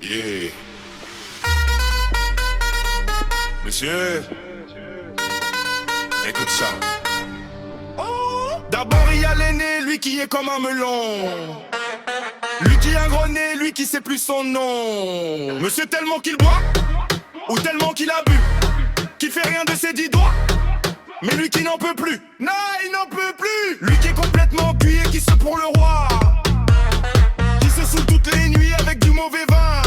Yeah. Monsieur, écoute ça. D'abord il y a l'aîné, lui qui est comme un melon. Lui qui a un gros nez, lui qui sait plus son nom. Monsieur tellement qu'il boit, ou tellement qu'il a bu, qui fait rien de ses 10 doigts. Mais lui qui n'en peut plus, non il n'en peut plus. Lui qui est complètement cuit et qui se pour le roi, qui se saoule toutes les nuits avec du mauvais vin,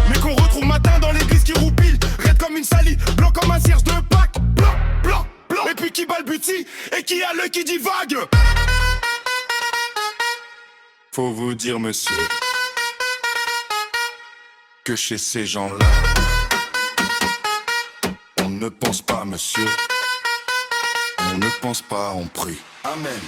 mais qu'on retrouve matin dans l'église qui roupille, raide comme une salie, blanc comme un cierge de Pâques. Blanc, blanc, blanc. Et puis qui balbutie et qui a l'œil qui divague. Faut vous dire monsieur, que chez ces gens-là, on ne pense pas monsieur, on ne pense pas, on prie. Amen.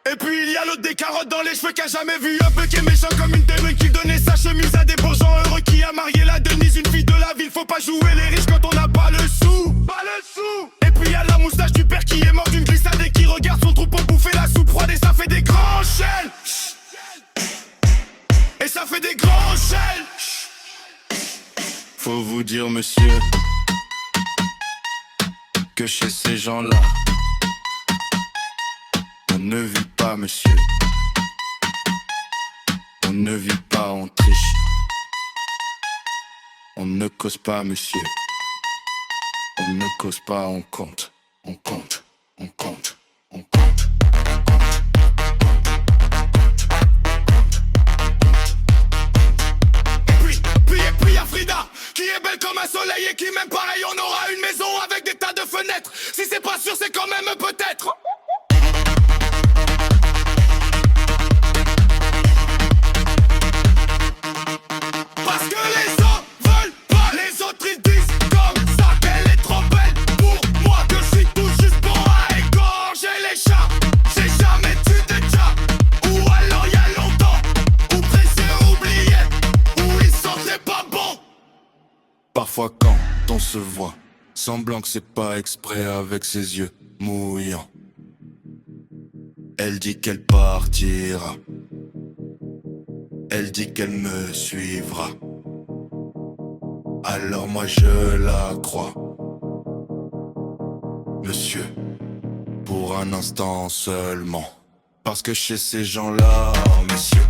Et puis il y a l'autre des carottes dans les cheveux qui a jamais vu un peu qui est méchant comme une démon, qui donnait sa chemise à des beaux gens heureux, qui a marié la Denise, une fille de la ville. Faut pas jouer les riches quand on n'a pas le sou. Pas le sou. Et puis il y a la moustache du père qui est mort d'une glissade et qui regarde son troupeau bouffer la soupe froide, et ça fait des grands chênes. Et ça fait des grands chênes. Faut vous dire monsieur, que chez ces gens-là, on ne vit pas monsieur, on ne vit pas, on triche. On ne cause pas monsieur, on ne cause pas, on compte, on compte, on compte, on compte. Et puis y'a Frida, qui est belle comme un soleil et qui même pareil, on aura une maison avec des tas de fenêtres. Si c'est pas sûr, c'est quand même peut-être. Parce que les hommes veulent pas, les autres ils disent comme ça qu'elle est trop belle pour moi, que je suis tout juste bon à égorger les chats. J'ai jamais tué de chat, ou alors y'a longtemps, ou presque oublié, ou ils sentaient pas bon. Parfois quand on se voit, semblant que c'est pas exprès avec ses yeux mouillants, elle dit qu'elle partira, elle dit qu'elle me suivra. Alors moi je la crois, monsieur, pour un instant seulement. Parce que chez ces gens-là, monsieur,